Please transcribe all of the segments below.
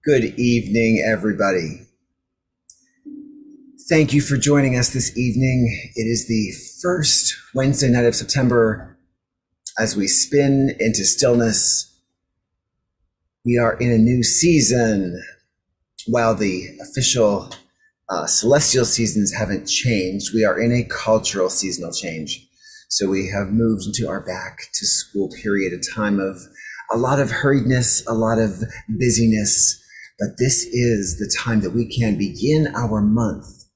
Good evening, everybody. Thank you for joining us this evening. It is the first Wednesday night of September as we spin into stillness. We are in a new season. While the official celestial seasons haven't changed, we are in a cultural seasonal change. So we have moved into our back to school period, a time of a lot of hurriedness, a lot of busyness. But this is the time that we can begin our month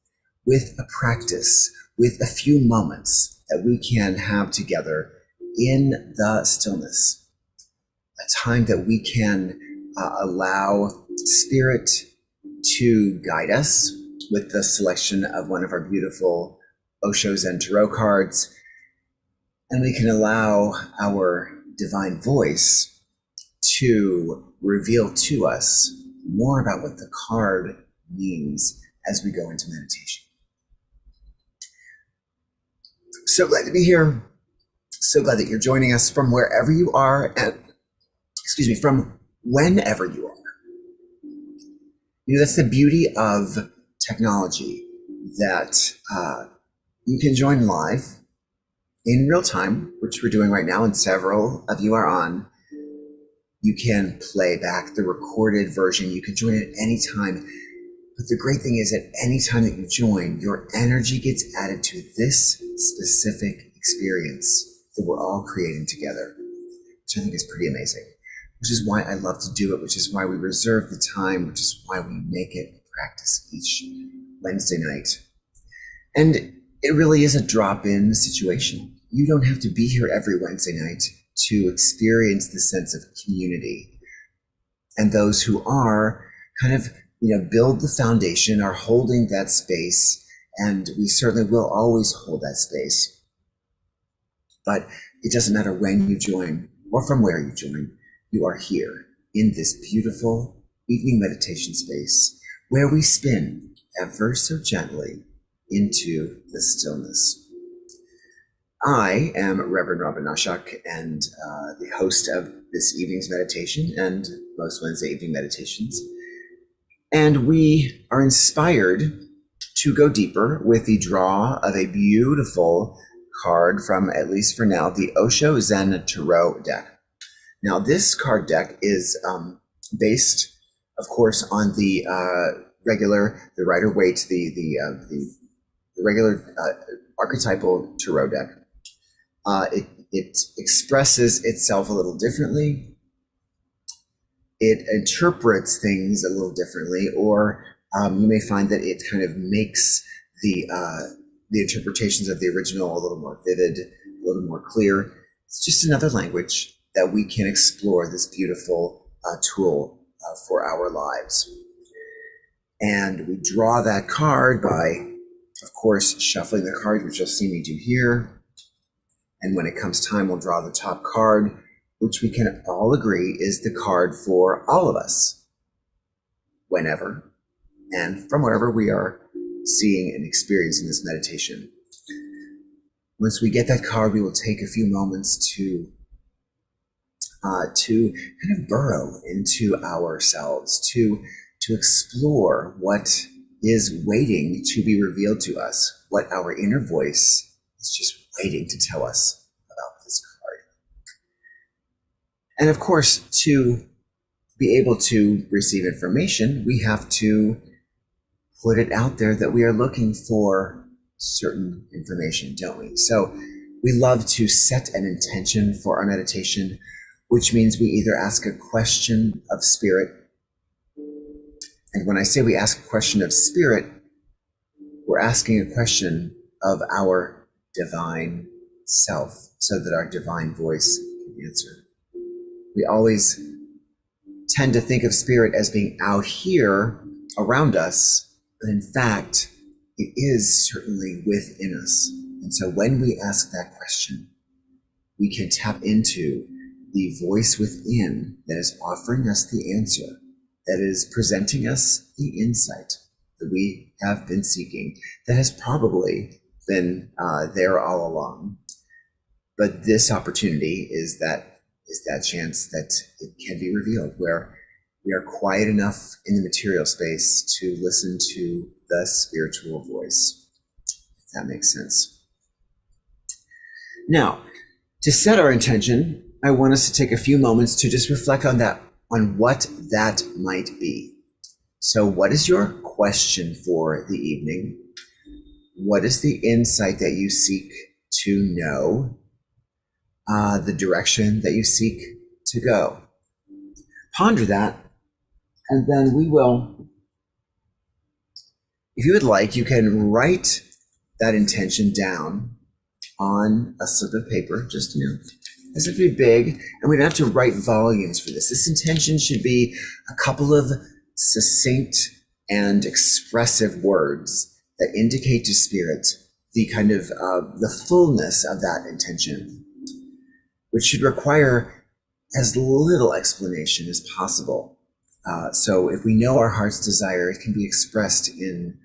with a practice, with a few moments that we can have together in the stillness. A time that we can allow Spirit to guide us with the selection of one of our beautiful Osho Zen Tarot cards. And we can allow our divine voice to reveal to us more about what the card means as we go into meditation. So glad to be here. So glad that you're joining us from wherever you are, and from whenever you are. You know, that's the beauty of technology, that you can join live in real time, which we're doing right now, and several of you are on. You can play back the recorded version. You can join at any time. But the great thing is, at any time that you join, your energy gets added to this specific experience that we're all creating together, which I think is pretty amazing, which is why I love to do it, which is why we reserve the time, which is why we make it a practice each Wednesday night. And it really is a drop-in situation. You don't have to be here every Wednesday night to experience the sense of community. And those who are kind of, build the foundation, are holding that space, and we certainly will always hold that space. But it doesn't matter when you join or from where you join, you are here in this beautiful evening meditation space where we spin ever so gently into the stillness. I am Reverend Robin Nashak, and the host of this evening's meditation and most Wednesday evening meditations. And we are inspired to go deeper with the draw of a beautiful card from, at least for now, the Osho Zen Tarot deck. Now, this card deck is based, of course, on the Rider-Waite, the regular archetypal tarot deck. It expresses itself a little differently. It interprets things a little differently, or you may find that it kind of makes the interpretations of the original a little more vivid, a little more clear. It's just another language that we can explore this beautiful tool for our lives. And we draw that card by, of course, shuffling the card, which you'll see me do here. And when it comes time, we'll draw the top card, which we can all agree is the card for all of us, whenever and from wherever we are seeing and experiencing this meditation. Once we get that card, we will take a few moments to kind of burrow into ourselves, to explore what is waiting to be revealed to us, what our inner voice is just waiting to tell us about this card. And of course, to be able to receive information, we have to put it out there that we are looking for certain information, don't we? So we love to set an intention for our meditation, which means we either ask a question of spirit. And when I say we ask a question of spirit, we're asking a question of our divine self, so that our divine voice can answer. We always tend to think of spirit as being out here around us, but in fact, it is certainly within us. And so when we ask that question, we can tap into the voice within that is offering us the answer, that is presenting us the insight that we have been seeking, that has probably been there all along. But this opportunity is that chance that it can be revealed, where we are quiet enough in the material space to listen to the spiritual voice, if that makes sense. Now, to set our intention, I want us to take a few moments to just reflect on what that might be. So what is your question for the evening? What is the insight that you seek to know? The direction that you seek to go? Ponder that, and then we will, if you would like, you can write that intention down on a slip of paper, just, as if it'd be big, and we don't have to write volumes for this. This intention should be a couple of succinct and expressive words that indicate to spirit the kind of the fullness of that intention, which should require as little explanation as possible. So if we know our heart's desire, it can be expressed in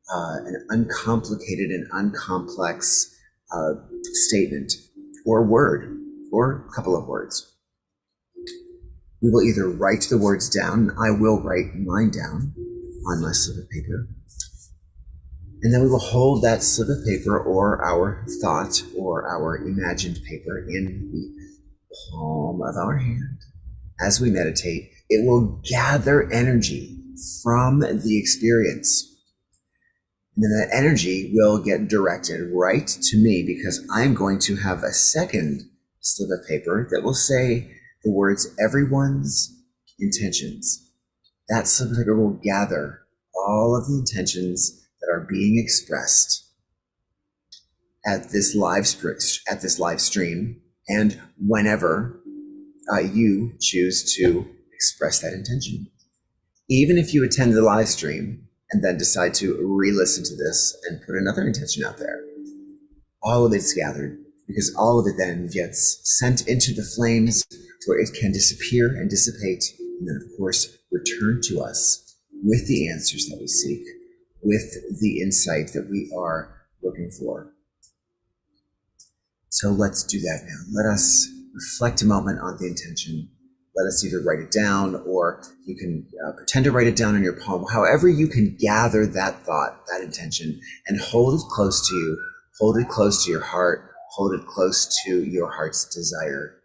an uncomplicated and uncomplex statement or word or a couple of words. We will either write the words down. I will write mine down on my slip of paper. And then we will hold that slip of paper or our thought or our imagined paper in the palm of our hand. As we meditate, it will gather energy from the experience. And then that energy will get directed right to me, because I'm going to have a second slip of paper that will say the words, everyone's intentions. That slip of paper will gather all of the intentions that are being expressed at this live stream, and whenever you choose to express that intention. Even if you attend the live stream and then decide to re-listen to this and put another intention out there, all of it's gathered, because all of it then gets sent into the flames where it can disappear and dissipate, and then of course return to us with the answers that we seek, with the insight that we are looking for. So let's do that now. Let us reflect a moment on the intention. Let us either write it down, or you can pretend to write it down in your palm. However you can gather that thought, that intention, and hold it close to you, hold it close to your heart, hold it close to your heart's desire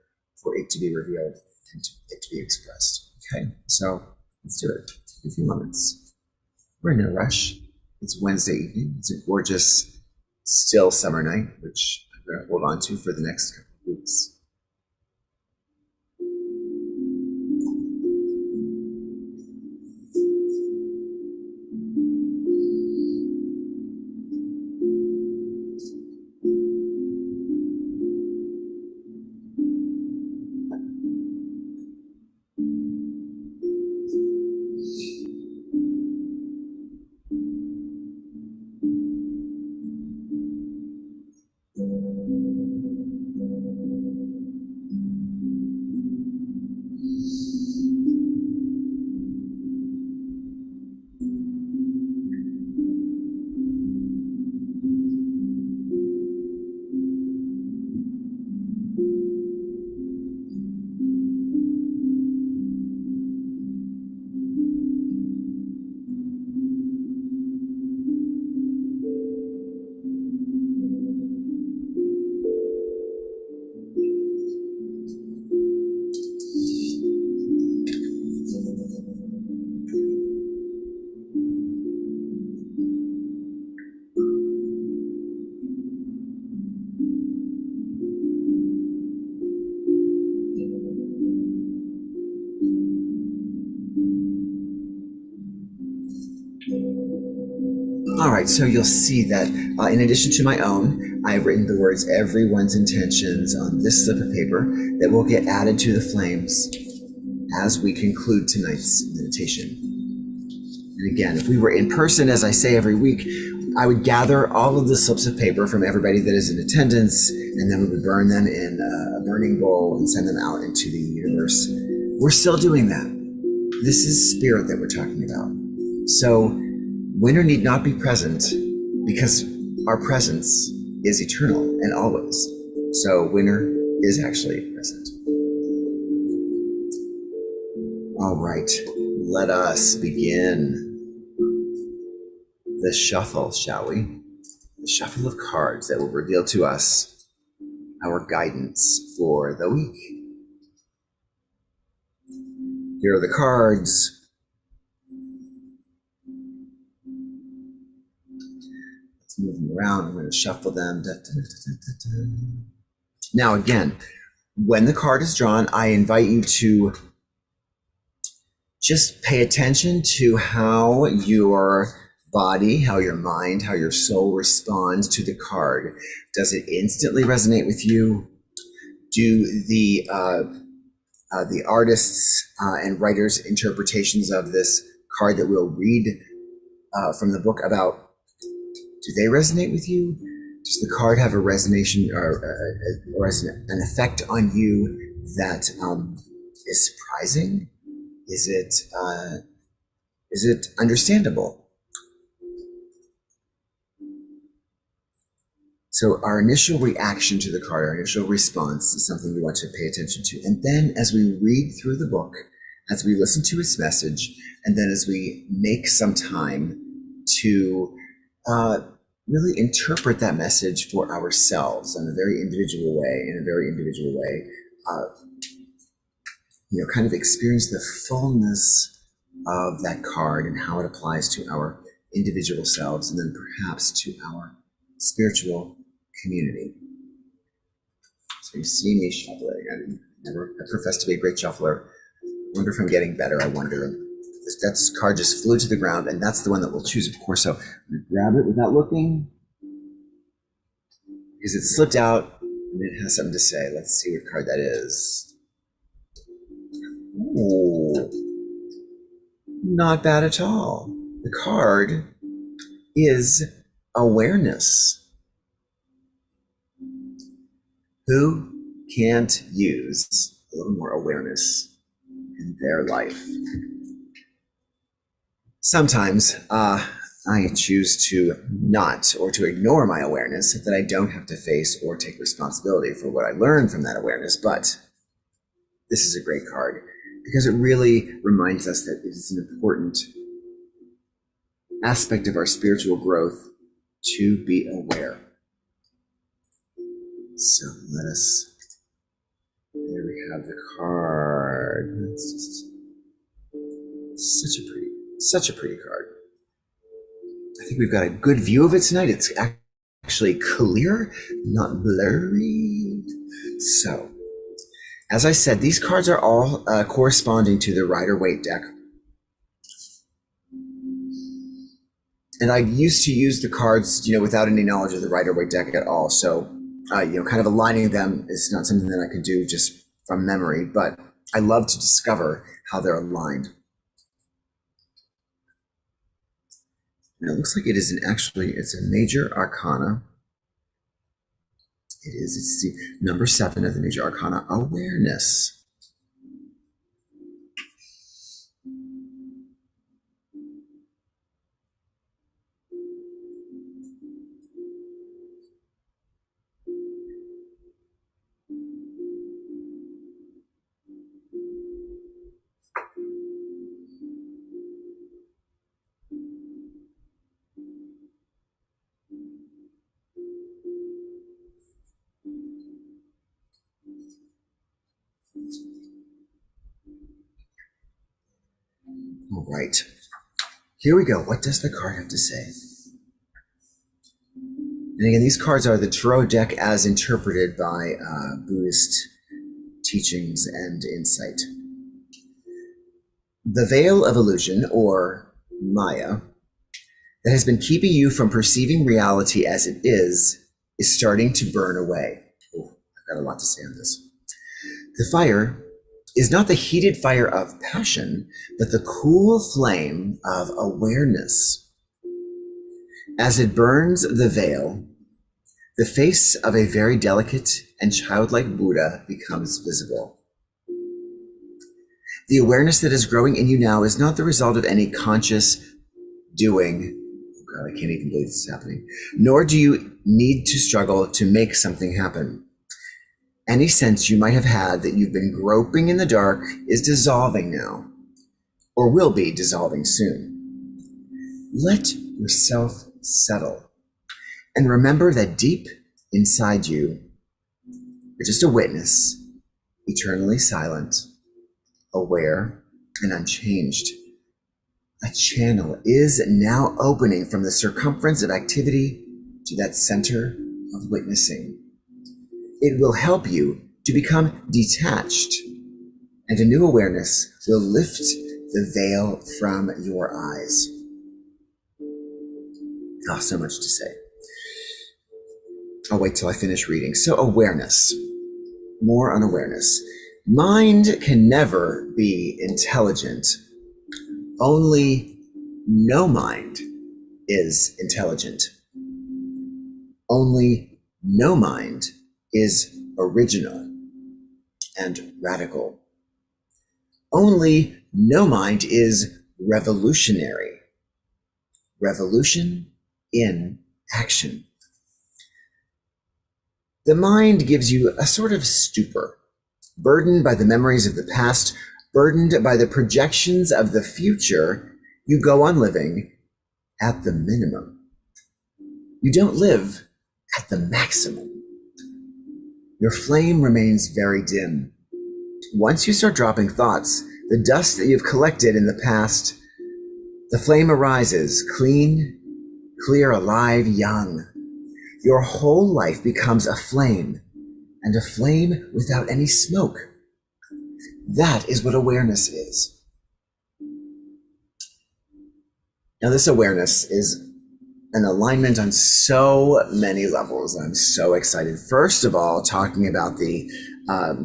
for it to be revealed and it to be expressed. Okay, so let's do it. Take a few moments. We're in a rush. It's Wednesday evening. It's a gorgeous, still summer night, which I'm going to hold on to for the next couple of weeks. All right, so you'll see that in addition to my own, I've written the words everyone's intentions on this slip of paper that will get added to the flames as we conclude tonight's meditation. And again, if we were in person, as I say every week, I would gather all of the slips of paper from everybody that is in attendance, and then we would burn them in a burning bowl and send them out into the universe. We're still doing that. This is spirit that we're talking about. So winter need not be present, because our presence is eternal and always. So winter is actually present. All right. let us begin the shuffle, shall we? The shuffle of cards that will reveal to us our guidance for the week. Here are the cards. Let's move them around. I'm going to shuffle them. Da, da, da, da, da. Now, again, when the card is drawn, I invite you to just pay attention to how your body, how your mind, how your soul responds to the card. Does it instantly resonate with you? Do the artists and writers' interpretations of this card that we'll read from the book about, do they resonate with you? Does the card have a resonation or an effect on you that is surprising? Is it understandable? So our initial reaction to the card, our initial response is something we want to pay attention to. And then as we read through the book, as we listen to its message, and then as we make some time to really interpret that message for ourselves in a very individual way, kind of experience the fullness of that card and how it applies to our individual selves and then perhaps to our spiritual community. So you see me shuffling. I profess to be a great shuffler. I wonder if I'm getting better. I wonder. That card just flew to the ground, and that's the one that we'll choose, of course. So I'm going to grab it without looking because it slipped out and it has something to say. Let's see what card that is. Ooh, not bad at all. The card is awareness. Who can't use a little more awareness in their life? Sometimes I choose to not or to ignore my awareness so that I don't have to face or take responsibility for what I learned from that awareness. But this is a great card because it really reminds us that it is an important aspect of our spiritual growth to be aware. So there we have the card. It's just such a pretty card. I think we've got a good view of it tonight. It's actually clear, not blurry. So, as I said, these cards are all corresponding to the Rider-Waite deck. And I used to use the cards, without any knowledge of the Rider-Waite deck at all. So, kind of aligning them is not something that I can do just from memory, but I love to discover how they're aligned. And it looks like it is it's a major arcana. It's the number 7 of the major arcana, awareness. All right, here we go. What does the card have to say? And again, these cards are the Tarot deck as interpreted by Buddhist teachings and insight. The veil of illusion, or Maya, that has been keeping you from perceiving reality as it is starting to burn away. Oh, I've got a lot to say on this. The fire is not the heated fire of passion, but the cool flame of awareness. As it burns the veil, the face of a very delicate and childlike Buddha becomes visible. The awareness that is growing in you now is not the result of any conscious doing. Oh God, I can't even believe this is happening. Nor do you need to struggle to make something happen. Any sense you might have had that you've been groping in the dark is dissolving now. or will be dissolving soon. Let yourself settle and remember that deep inside you, you're just a witness, eternally silent, aware, and unchanged. A channel is now opening from the circumference of activity to that center of witnessing. It will help you to become detached, and a new awareness will lift the veil from your eyes. Oh, so much to say. I'll wait till I finish reading. So, awareness. More on awareness. Mind can never be intelligent. Only no mind is intelligent. Only no mind is original and radical. Only no mind is revolutionary. Revolution in action. The mind gives you a sort of stupor, burdened by the memories of the past, burdened by the projections of the future. You go on living at the minimum. You don't live at the maximum. Your flame remains very dim. Once you start dropping thoughts, the dust that you've collected in the past, the flame arises, clean, clear, alive, young. Your whole life becomes a flame, and a flame without any smoke. That is what awareness is. Now, this awareness is an alignment on so many levels. I'm so excited. First of all, talking about the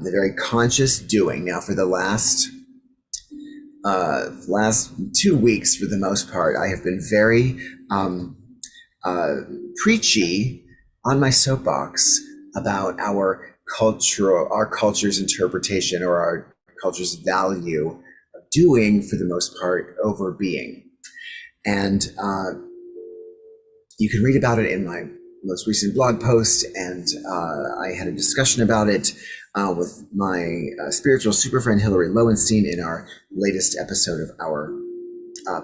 very conscious doing. Now, for the last 2 weeks, for the most part, I have been very preachy on my soapbox about our culture's interpretation, or our culture's value of doing, for the most part, over being. And you can read about it in my most recent blog post, and I had a discussion about it with my spiritual super friend Hillary Lowenstein in our latest episode of our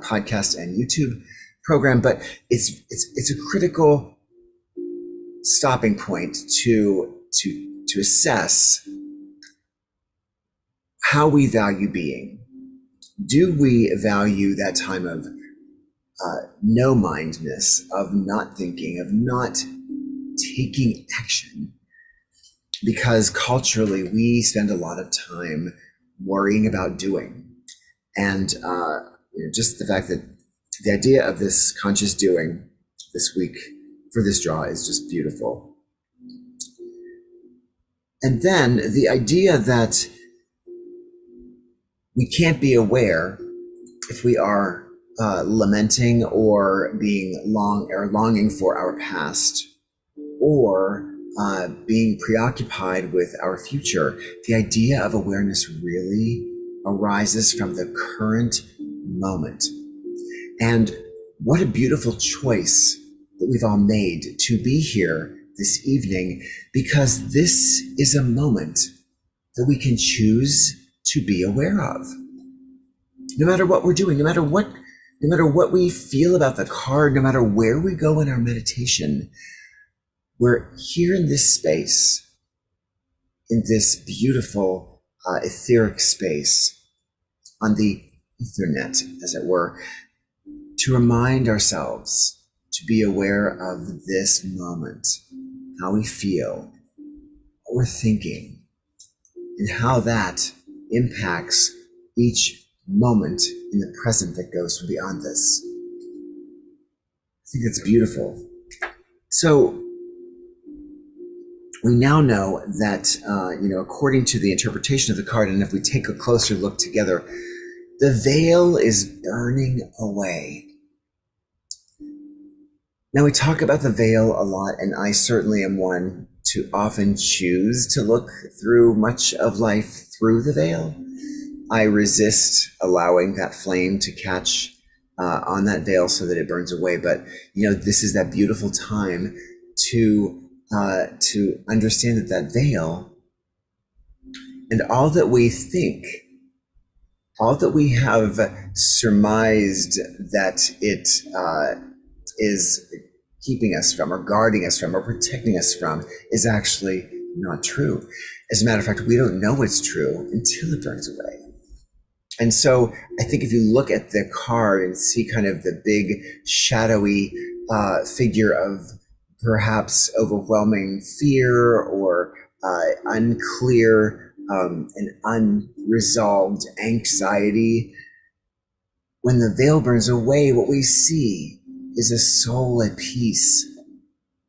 podcast and YouTube program. But it's a critical stopping point to assess how we value being. Do we value that time of no-mindedness, of not thinking, of not taking action? Because culturally, we spend a lot of time worrying about doing. And just the fact that the idea of this conscious doing this week for this draw is just beautiful. And then the idea that we can't be aware if we are lamenting or longing for our past, or being preoccupied with our future. The idea of awareness really arises from the current moment. And what a beautiful choice that we've all made to be here this evening, because this is a moment that we can choose to be aware of. No matter what we're doing, no matter what we feel about the card, no matter where we go in our meditation, we're here in this space, in this beautiful etheric space, on the Ethernet, as it were, to remind ourselves to be aware of this moment, how we feel, what we're thinking, and how that impacts each moment in the present that goes from beyond this. I think that's beautiful. So we now know that, according to the interpretation of the card, and if we take a closer look together, the veil is burning away. Now, we talk about the veil a lot, and I certainly am one to often choose to look through much of life through the veil. I resist allowing that flame to catch on that veil so that it burns away. But, this is that beautiful time to understand that veil and all that we think all that we have surmised that it is keeping us from, or guarding us from, or protecting us from, is actually not true. As a matter of fact, we don't know it's true until it burns away. And so I think if you look at the card and see kind of the big shadowy figure of perhaps overwhelming fear or unclear and unresolved anxiety, when the veil burns away, what we see is a soul at peace,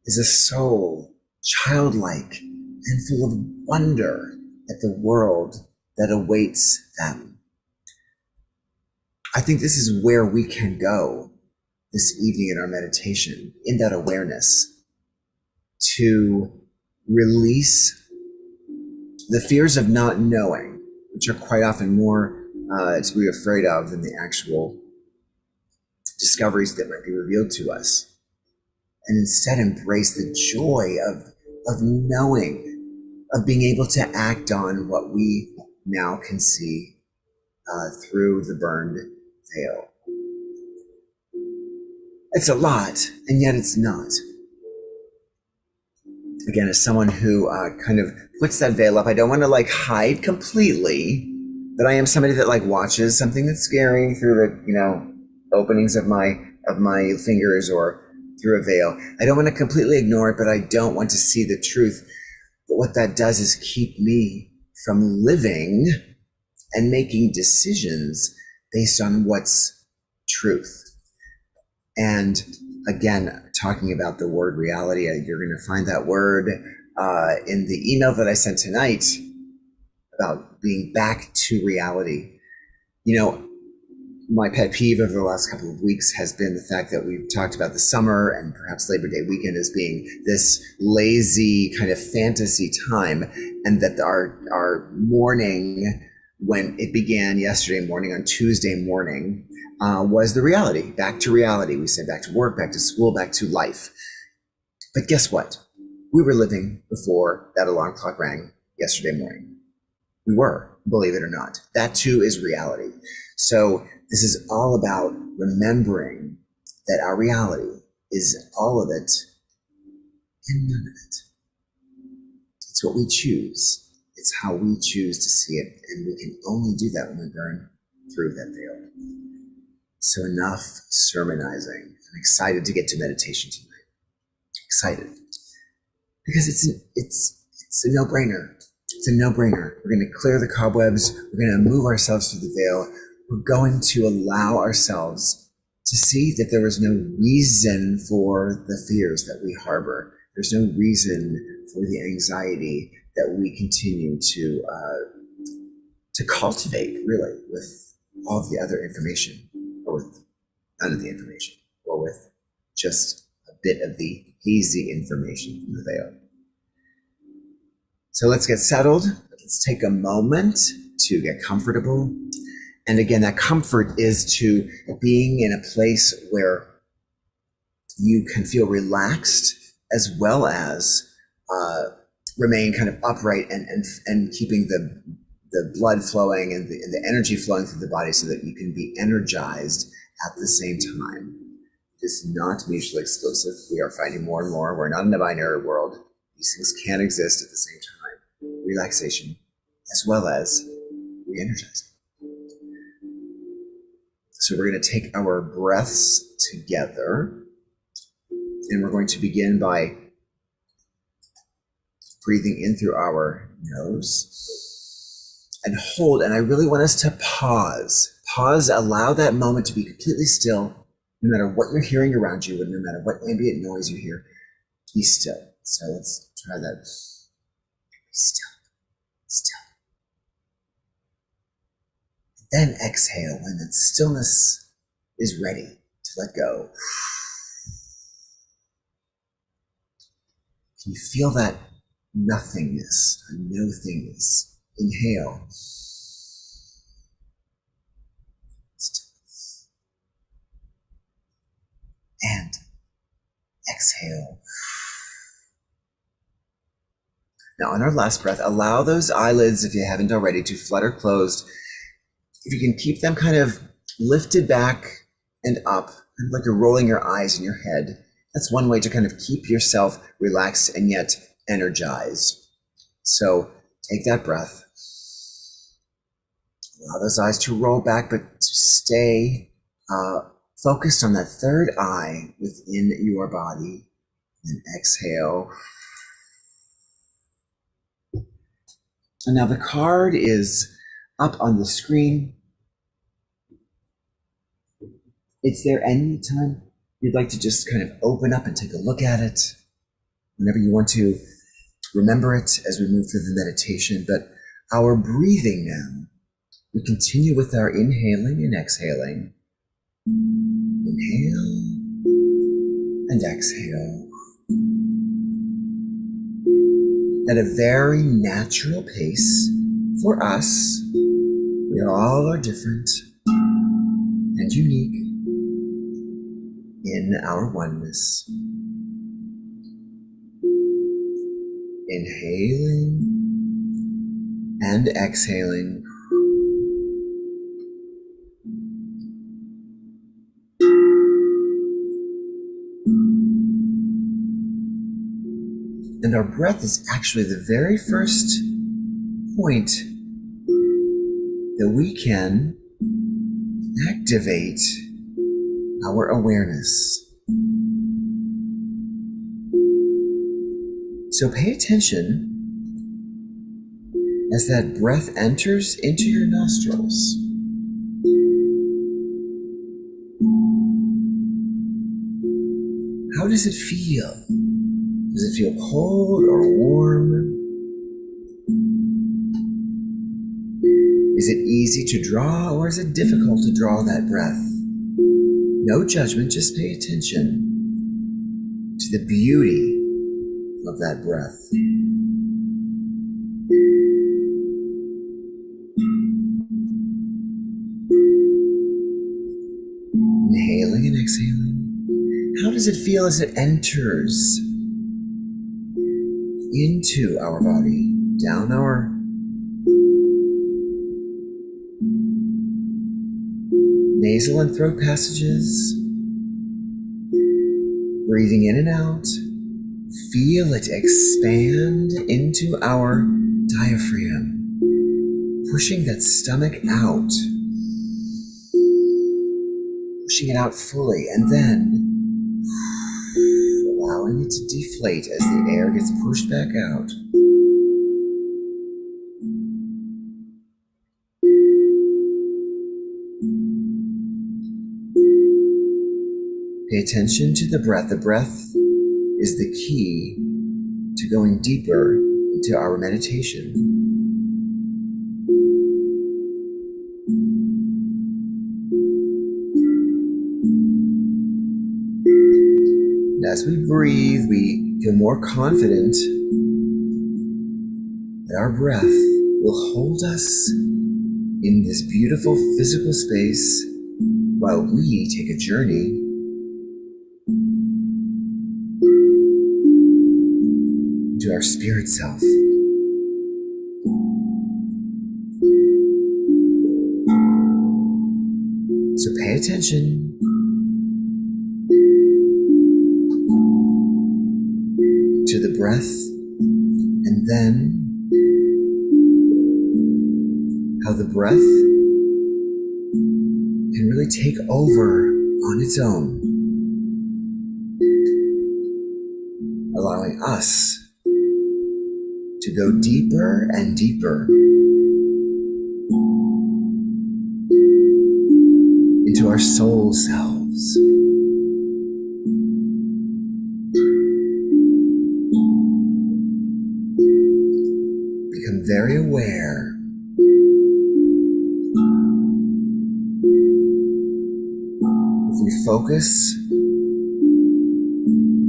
is a soul childlike and full of wonder at the world that awaits them. I think this is where we can go this evening in our meditation, in that awareness, to release the fears of not knowing, which are quite often more to be afraid of than the actual discoveries that might be revealed to us, and instead embrace the joy of knowing, of being able to act on what we now can see through the burned veil. It's a lot, and yet it's not. Again, as someone who kind of puts that veil up, I don't want to like hide completely, but I am somebody that like watches something that's scary through the, openings of my fingers or through a veil. I don't want to completely ignore it, but I don't want to see the truth. But what that does is keep me from living and making decisions based on what's truth. And again, talking about the word reality, you're going to find that word in the email that I sent tonight about being back to reality. My pet peeve over the last couple of weeks has been the fact that we've talked about the summer and perhaps Labor Day weekend as being this lazy kind of fantasy time, and that our morning, when it began yesterday morning on Tuesday morning, was the reality, back to reality. We said back to work, back to school, back to life. But guess what? We were living before that alarm clock rang yesterday morning. We were, believe it or not. That too is reality. So this is all about remembering that our reality is all of it and none of it. It's what we choose. It's how we choose to see it. And we can only do that when we burn through that veil. So enough sermonizing. I'm excited to get to meditation tonight. Excited. Because it's a no-brainer. It's a no-brainer. We're going to clear the cobwebs. We're going to move ourselves through the veil. We're going to allow ourselves to see that there is no reason for the fears that we harbor. There's no reason for the anxiety that we continue to cultivate, really, with all of the other information, or with none of the information, or with just a bit of the hazy information from the veil. So let's get settled. Let's take a moment to get comfortable. And again, that comfort is to being in a place where you can feel relaxed, as well as remain kind of upright and keeping the blood flowing and the energy flowing through the body, so that you can be energized at the same time. It's not mutually exclusive. We are finding more and more. We're not in a binary world. These things can exist at the same time. Relaxation, as well as re-energizing. So we're going to take our breaths together, and we're going to begin by breathing in through our nose and hold. And I really want us to pause. Pause, allow that moment to be completely still, no matter what you're hearing around you, and no matter what ambient noise you hear. Be still. So let's try that. Be still. Still. Then exhale when that stillness is ready to let go. Can you feel that nothingness, or no thingness? Inhale. Stillness. And exhale. Now on our last breath, allow those eyelids, if you haven't already, to flutter closed. if you can keep them kind of lifted back and up, kind of like you're rolling your eyes in your head, that's one way to kind of keep yourself relaxed and yet energized. So take that breath. Allow those eyes to roll back, but to stay focused on that third eye within your body. And exhale. And now the card is up on the screen. It's there anytime you'd like to just kind of open up and take a look at it. Whenever you want to remember it as we move through the meditation. But our breathing now, we continue with our inhaling and exhaling. Inhale and exhale. At a very natural pace for us. We all are different and unique in our oneness. Inhaling and exhaling. And our breath is actually the very first point that we can activate our awareness. So pay attention as that breath enters into your nostrils. How does it feel? Does it feel cold or warm? Is it easy to draw or is it difficult to draw that breath? No judgment, just pay attention to the beauty of that breath. Inhaling and exhaling. How does it feel as it enters into our body, down our nasal and throat passages, breathing in and out. Feel it expand into our diaphragm, pushing that stomach out, pushing it out fully, and then allowing it to deflate as the air gets pushed back out. Pay attention to the breath. The breath is the key to going deeper into our meditation. And as we breathe, we feel more confident that our breath will hold us in this beautiful physical space while we take a journey to our spirit self. So pay attention to the breath, and then how the breath can really take over on its own, allowing us to go deeper and deeper into our soul selves. Become very aware if we focus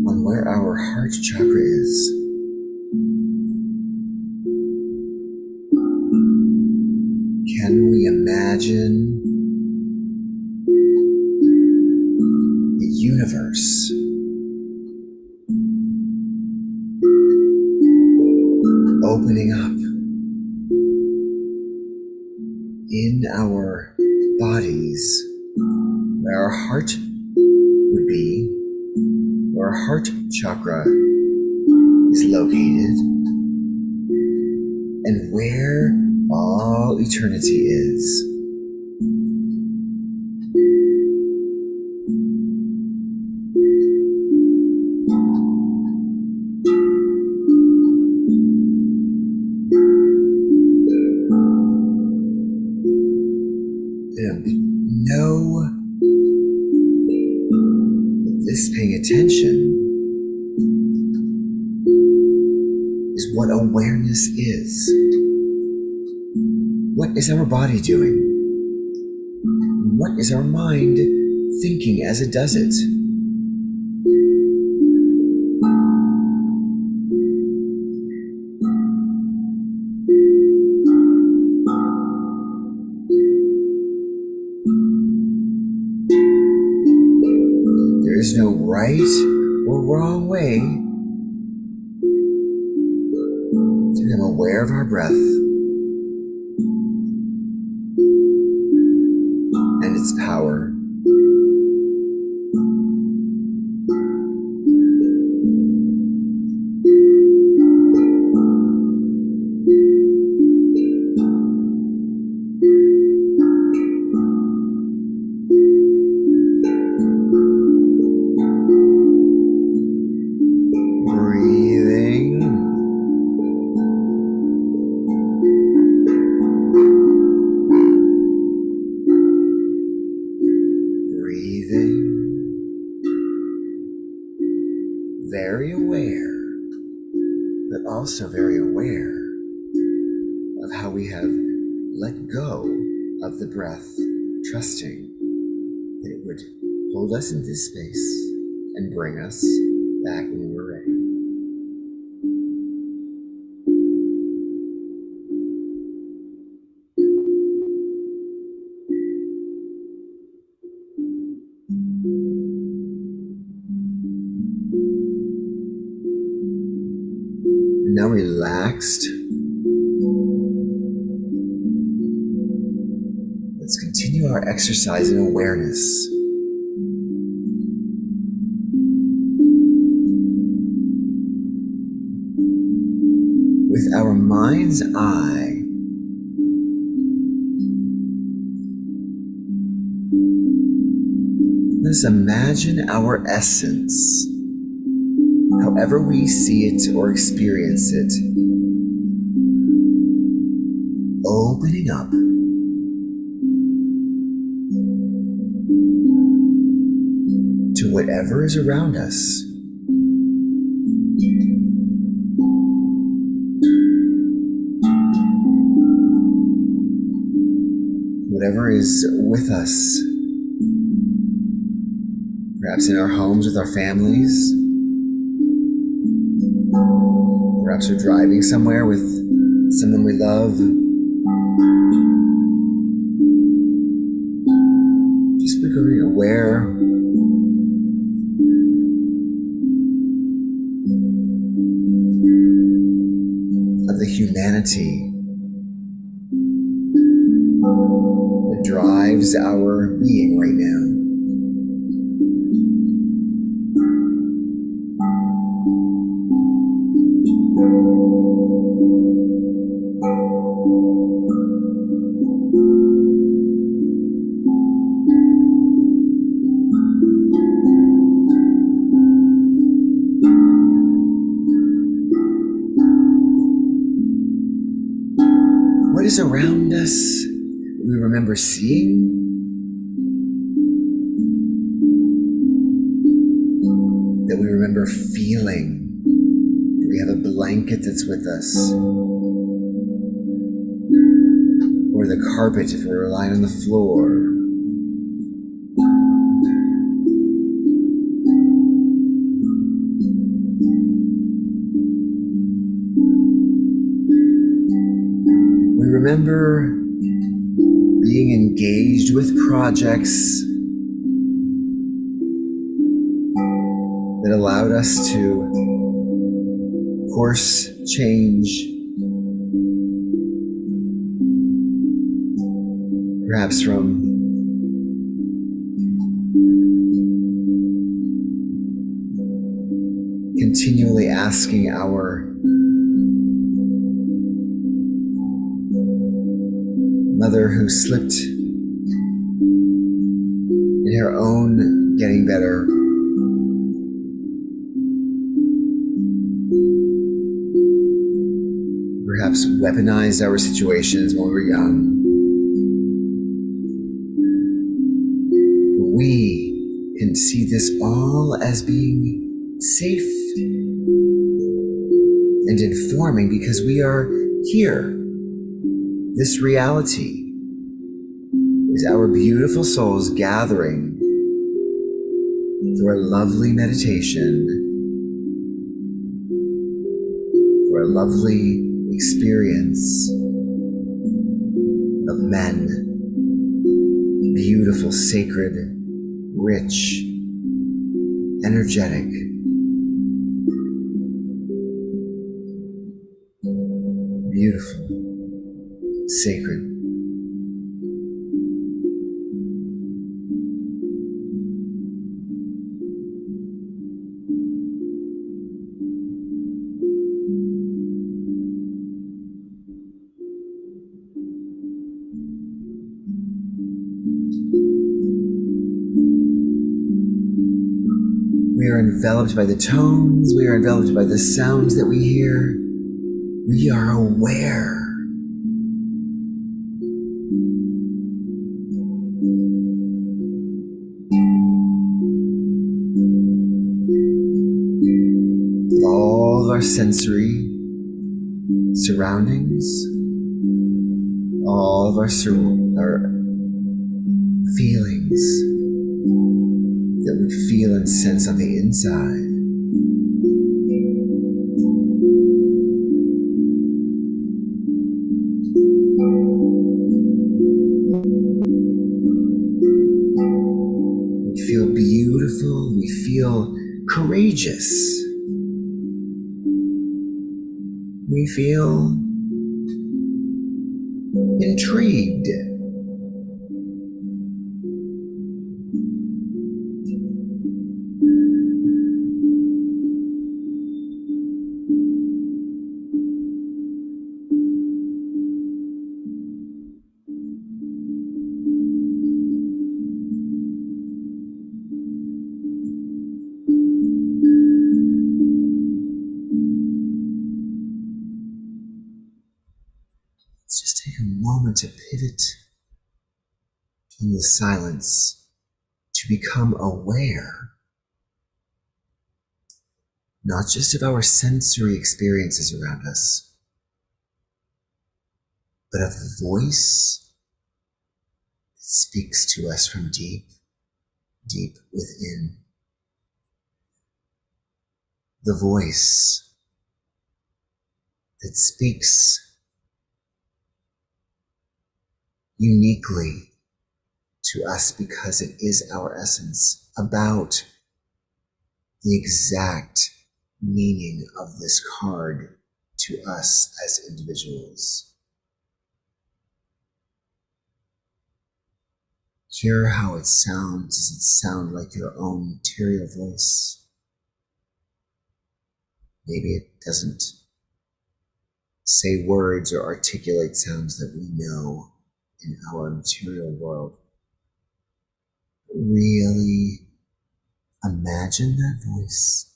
on where our heart chakra is. Can we imagine the universe opening up in our bodies, where our heart would be, where our heart chakra is located, and where all eternity is. And know that this paying attention is what awareness is. What is our body doing? What is our mind thinking as it does it? There is no right or wrong way to become aware of our breath and its power. Breathing. Very aware, but also very aware of how we have let go of the breath, trusting that it would hold us in this space and bring us back when we were ready. Now relaxed, let's continue our exercise in awareness. With our mind's eye, let's imagine our essence, however we see it or experience it, opening up to whatever is around us. Whatever is with us, perhaps in our homes with our families, perhaps we're driving somewhere with someone we love. Just becoming aware of the humanity that drives our being right now. What is around us that we remember seeing? That we remember feeling? Do we have a blanket that's with us? Or the carpet if we're lying on the floor? We remember being engaged with projects that allowed us to course change, perhaps from continually asking our mother who slipped in her own getting better, perhaps weaponized our situations when we were young. We can see this all as being safe and informing because we are here. This reality is our beautiful souls gathering for a lovely meditation, for a lovely experience of men, beautiful, sacred, rich, energetic, beautiful, sacred. We are enveloped by the tones, we are enveloped by the sounds that we hear. We are aware. Of all of our sensory surroundings, all of our feelings that we feel and sense on the inside. We feel beautiful, we feel courageous, we feel intrigued. Let's just take a moment to pivot in the silence to become aware, not just of our sensory experiences around us, but of the voice that speaks to us from deep, deep within. The voice that speaks uniquely to us because it is our essence, about the exact meaning of this card to us as individuals. Hear how it sounds. Does it sound like your own interior voice? Maybe it doesn't say words or articulate sounds that we know in our material world. Really imagine that voice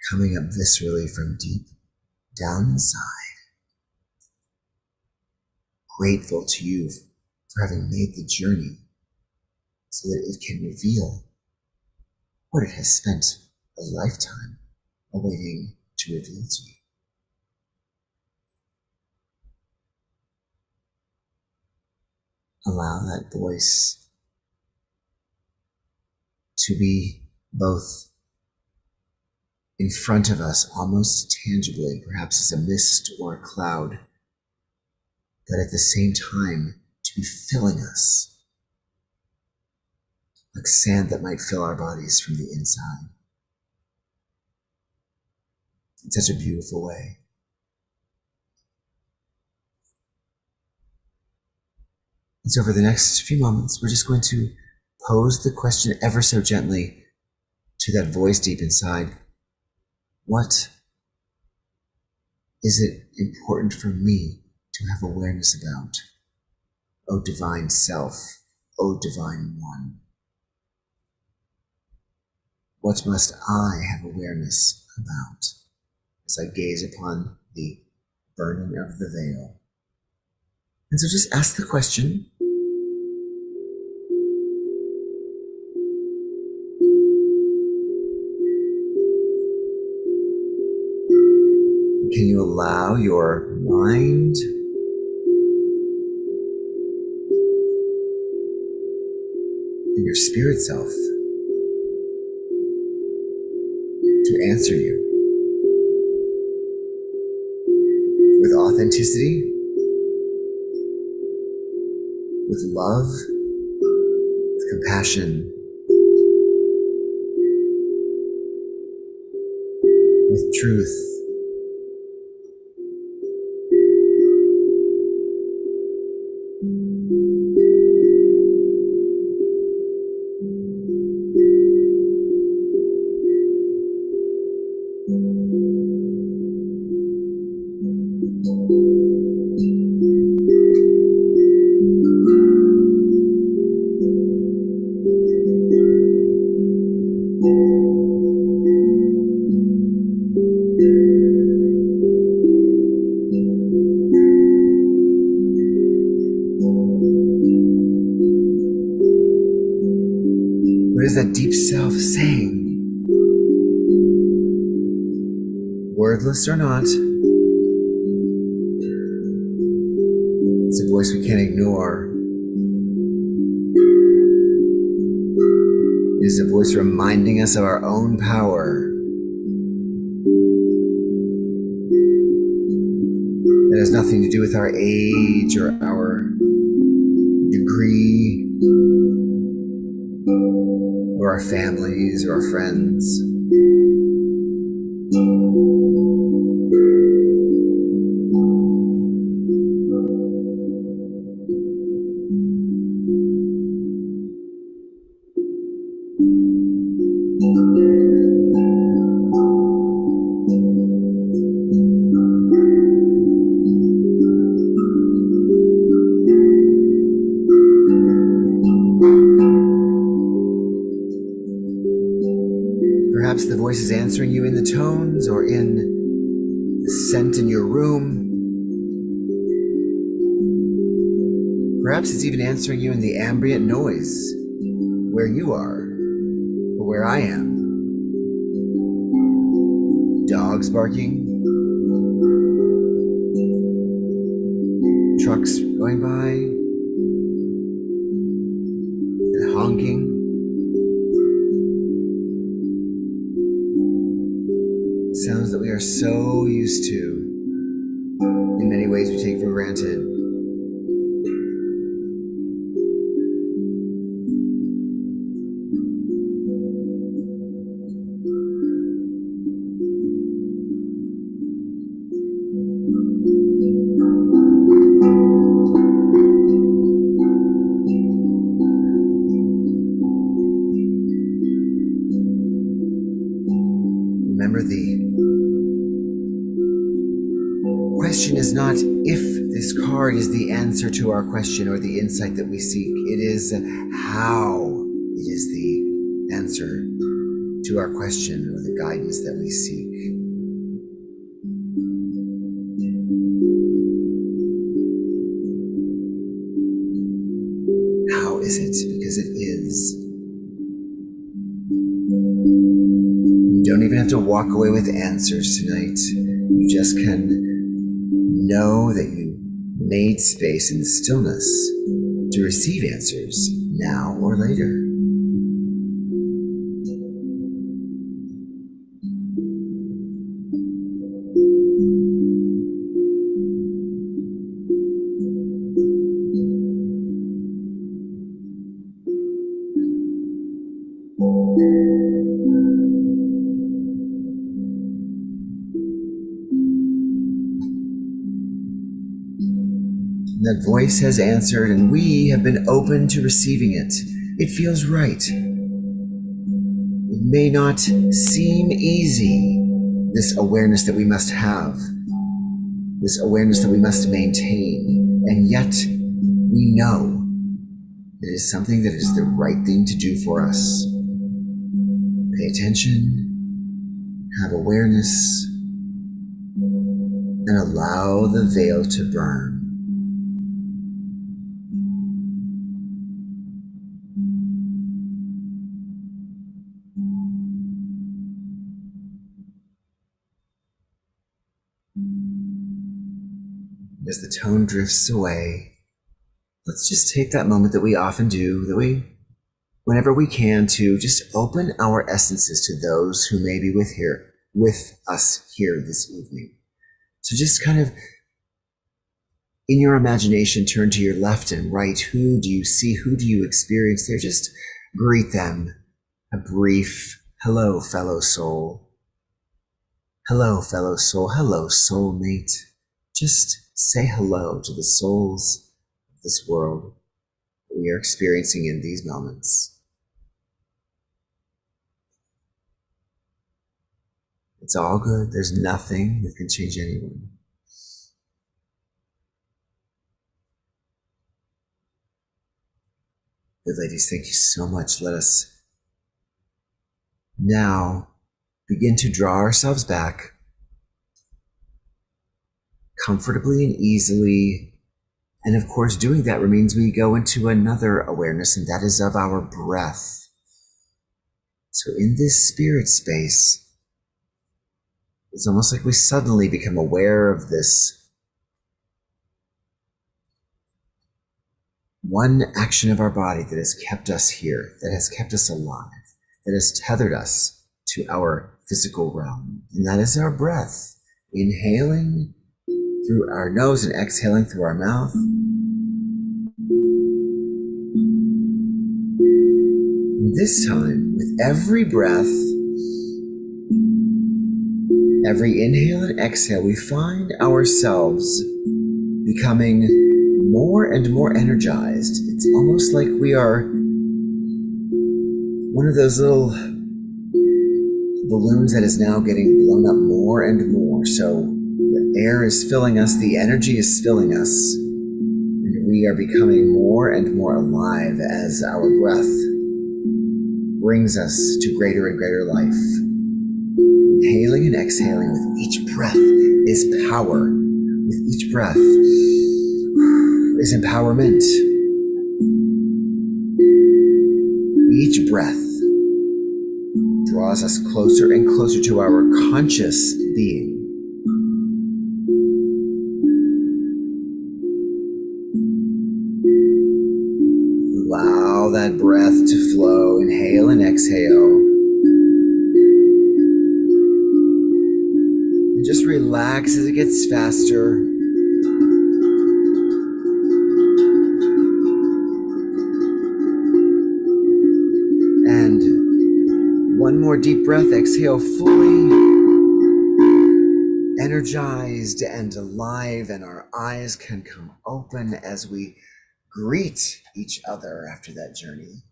coming up viscerally from deep down inside. Grateful to you for having made the journey so that it can reveal what it has spent a lifetime awaiting to reveal to you. Allow that voice to be both in front of us, almost tangibly, perhaps as a mist or a cloud, but at the same time to be filling us like sand that might fill our bodies from the inside in such a beautiful way. And so for the next few moments, we're just going to pose the question ever so gently to that voice deep inside. What is it important for me to have awareness about? O divine self, O divine one. What must I have awareness about as I gaze upon the burning of the veil? And so just ask the question, can you allow your mind and your spirit self to answer you with authenticity, with love, with compassion, with truth? What is that deep self saying? Wordless or not, it's a voice we can't ignore. It is a voice reminding us of our own power. It has nothing to do with our age or our degree or our families or our friends. Perhaps the voice is answering you in the tones or in the scent in your room. Perhaps it's even answering you in the ambient noise where you are or where I am. Dogs barking, trucks going by, and honking. Sounds that we are so used to, in many ways we take for granted. Remember, the question is not if this card is the answer to our question or the insight that we seek. It is how it is the answer to our question or the guidance that we seek. How is it? Because it is. You don't even have to walk away with answers tonight. You just can know that you made space in the stillness to receive answers now or later. That voice has answered, and we have been open to receiving it. It feels right. It may not seem easy, this awareness that we must have, this awareness that we must maintain, and yet we know it is something that is the right thing to do for us. Pay attention, have awareness, and allow the veil to burn. As the tone drifts away, let's just take that moment that we often do, whenever we can, to just open our essences to those who may be with us here this evening. So just kind of, in your imagination, turn to your left and right. Who do you see? Who do you experience there? Just greet them. A brief hello, fellow soul. Hello, fellow soul. Hello, soulmate. Just say hello to the souls of this world that we are experiencing in these moments. It's all good. There's nothing that can change anyone. Good ladies, thank you so much. Let us now begin to draw ourselves back comfortably and easily. And of course, doing that means we go into another awareness, and that is of our breath. So in this spirit space, it's almost like we suddenly become aware of this one action of our body that has kept us here, that has kept us alive, that has tethered us to our physical realm. And that is our breath, inhaling through our nose and exhaling through our mouth. And this time, with every breath, every inhale and exhale, we find ourselves becoming more and more energized. It's almost like we are one of those little balloons that is now getting blown up more and more. So the air is filling us, the energy is filling us, and we are becoming more and more alive as our breath brings us to greater and greater life. Inhaling and exhaling, with each breath is power. With each breath is empowerment. Each breath draws us closer and closer to our conscious being. Allow that breath to flow. Inhale and exhale. And just relax as it gets faster. And one more deep breath. Exhale fully. Energized and alive, and our eyes can come open as we greet each other after that journey.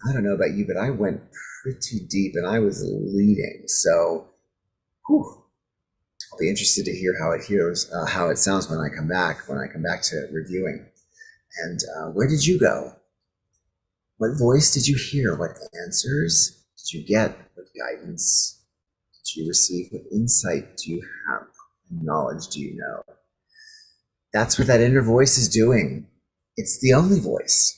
I don't know about you, but I went pretty deep and I was leading. So, I'll be interested to hear how it sounds when I come back to reviewing. And where did you go? What voice did you hear? What answers did you get? What guidance did you receive? What insight do you have? What knowledge do you know? That's what that inner voice is doing. It's the only voice.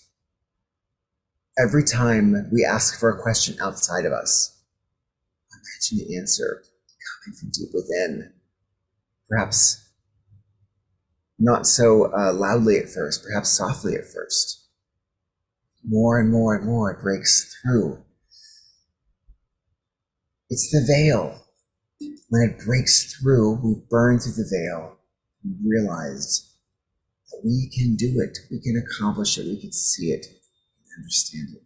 Every time we ask for a question outside of us, imagine the answer coming from deep within. Perhaps not so loudly at first, perhaps softly at first. More and more and more it breaks through. It's the veil. When it breaks through, we burn through the veil. We realized that we can do it, we can accomplish it, we can see it and understand it,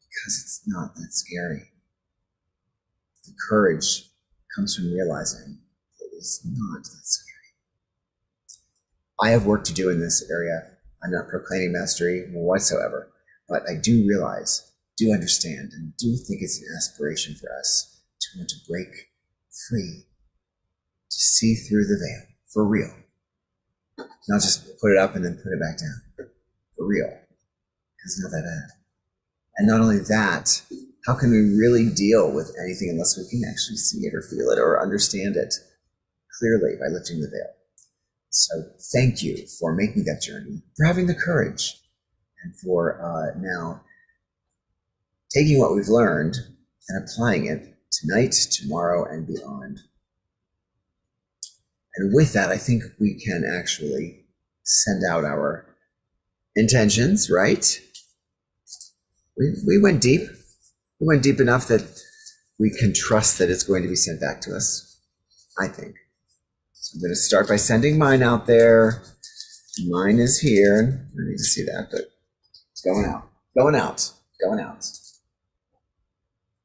because it's not that scary. The courage comes from realizing that it's not that scary. I have work to do in this area. I'm not proclaiming mastery whatsoever, but I do realize do understand and do think it's an aspiration for us to want to break free, to see through the veil for real, not just put it up and then put it back down, for real, because it's not that bad. And not only that, how can we really deal with anything unless we can actually see it or feel it or understand it clearly by lifting the veil? So thank you for making that journey, for having the courage, and for now taking what we've learned and applying it tonight, tomorrow, and beyond. And with that, I think we can actually send out our intentions, right? We went deep. We went deep enough that we can trust that it's going to be sent back to us, I think. So I'm going to start by sending mine out there. Mine is here. I need to see that, but it's going out, going out, going out.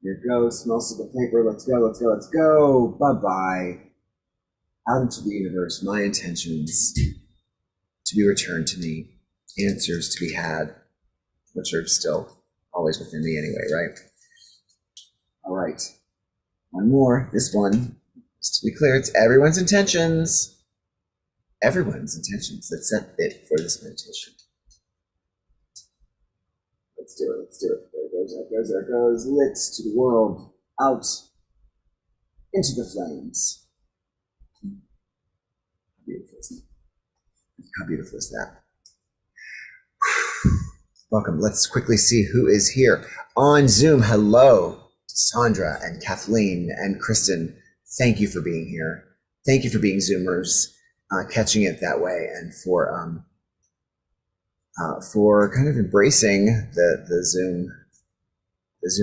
Here it goes. Smells of the paper. Let's go, let's go, let's go. Bye-bye. Out into the universe, my intentions to be returned to me, answers to be had, which are still always within me anyway, right? All right. One more. This one, just to be clear, it's everyone's intentions. Everyone's intentions that set it for this meditation. Let's do it. Let's do it. There it goes. There it goes. There it goes. Lit to the world. Out into the flames. How beautiful is that? How beautiful is that? Welcome. Let's quickly see who is here on Zoom. Hello, Sandra and Kathleen and Kristen. Thank you for being here. Thank you for being Zoomers, catching it that way, and for kind of embracing the Zoom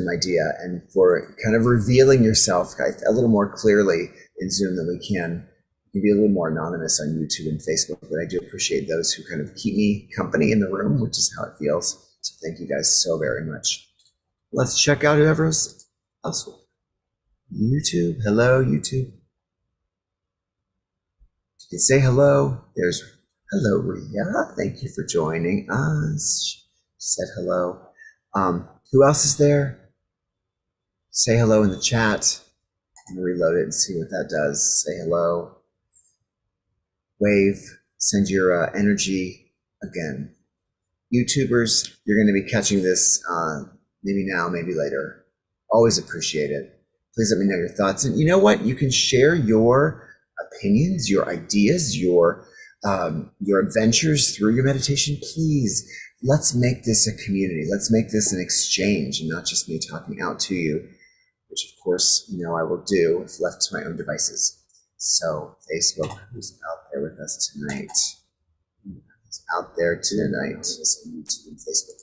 idea, and for kind of revealing yourself a little more clearly in Zoom than we can. You can be a little more anonymous on YouTube and Facebook, but I do appreciate those who kind of keep me company in the room, which is how it feels. So thank you guys so very much. Let's check out whoever else. YouTube, hello, YouTube. You can say hello. There's hello, Ria. Thank you for joining us. She said hello. Who else is there? Say hello in the chat. I'm gonna reload it and see what that does. Say hello. Wave. Send your energy again. YouTubers, you're going to be catching this maybe now, maybe later. Always appreciate it. Please let me know your thoughts. And you know what? You can share your opinions, your ideas, your adventures through your meditation. Please, let's make this a community. Let's make this an exchange and not just me talking out to you, which of course, I will do if left to my own devices. So Facebook, who's out there with us tonight? Who's out there tonight? YouTube and Facebook.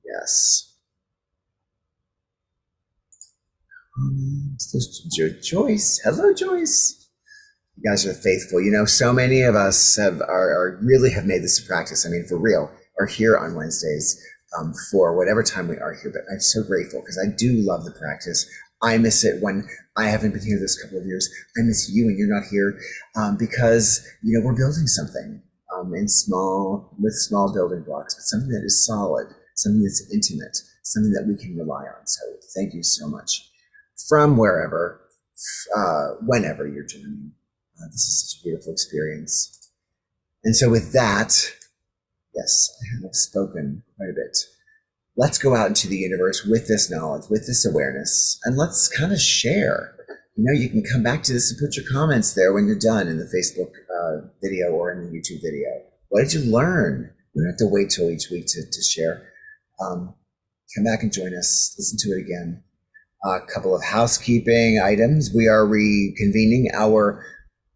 Yes. There's Joyce. Hello, Joyce. You guys are faithful. So many of us really have made this a practice. I mean, for real, are here on Wednesdays for whatever time we are here. But I'm so grateful because I do love the practice. I miss it when I haven't been here this couple of years. I miss you when you're not here because, we're building something with small building blocks, but something that is solid, something that's intimate, something that we can rely on. So thank you so much from wherever, whenever you're joining. This is such a beautiful experience. And so with that, yes, I have spoken quite a bit. Let's go out into the universe with this knowledge, with this awareness, and let's kind of share. You can come back to this and put your comments there when you're done in the Facebook video or in the YouTube video. What did you learn? You don't have to wait till each week to share. Come back and join us. Listen to it again. A couple of housekeeping items. We are reconvening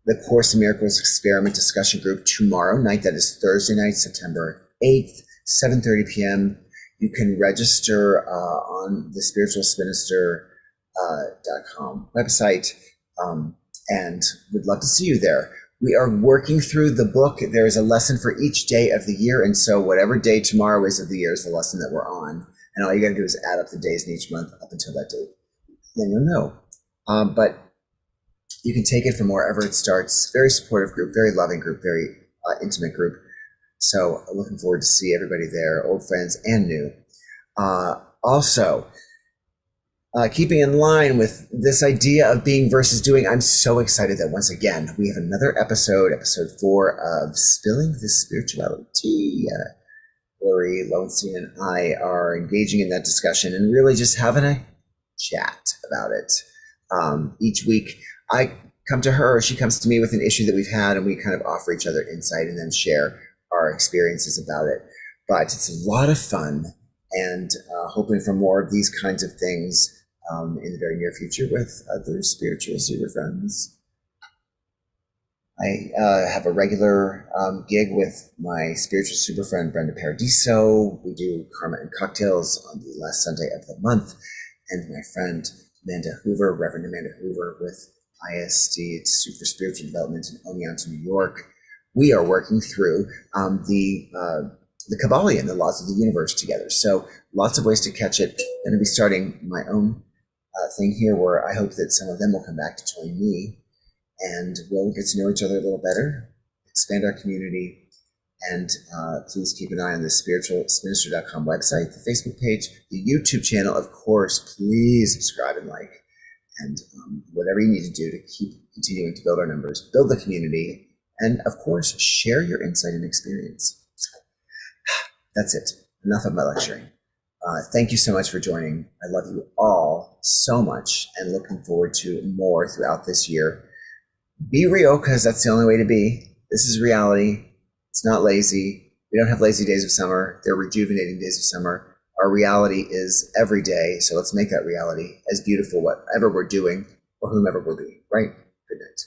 the Course in Miracles experiment discussion group tomorrow night. That is Thursday night, September 8th, 7:30 p.m. You can register on the spiritualspinister.com website, and we'd love to see you there. We are working through the book. There is a lesson for each day of the year, and so whatever day tomorrow is of the year is the lesson that we're on. And all you got to do is add up the days in each month up until that date. Then you'll know. But you can take it from wherever it starts. Very supportive group, very loving group, very intimate group. So looking forward to see everybody there, old friends and new. Also, keeping in line with this idea of being versus doing, I'm so excited that once again we have another episode 4 of Spilling the Spirituality. Lori Lowenstein and I are engaging in that discussion and really just having a chat about it. Each week, I come to her, she comes to me with an issue that we've had, and we kind of offer each other insight and then share our experiences about it. But it's a lot of fun, and hoping for more of these kinds of things in the very near future with other spiritual super friends. I have a regular gig with my spiritual super friend Brenda Paradiso. We do Karma and Cocktails on the last Sunday of the month. And my friend Amanda Hoover, Reverend Amanda Hoover with ISD, it's Super Spiritual Development in Oneonta, New York. We are working through the Kabbalion, the laws of the universe together. So lots of ways to catch it. I'm going to be starting my own thing here where I hope that some of them will come back to join me. And we'll get to know each other a little better, expand our community, and please keep an eye on the spiritualminister.com website, the Facebook page, the YouTube channel. Of course, please subscribe and like, and whatever you need to do to keep continuing to build our numbers, build the community, and of course, share your insight and experience. That's it. Enough of my lecturing. Thank you so much for joining. I love you all so much and looking forward to more throughout this year. Be real, because that's the only way to be. This is reality. It's not lazy. We don't have lazy days of summer. They're rejuvenating days of summer. Our reality is every day, so let's make that reality as beautiful, whatever we're doing or whomever we're being, right? Good night.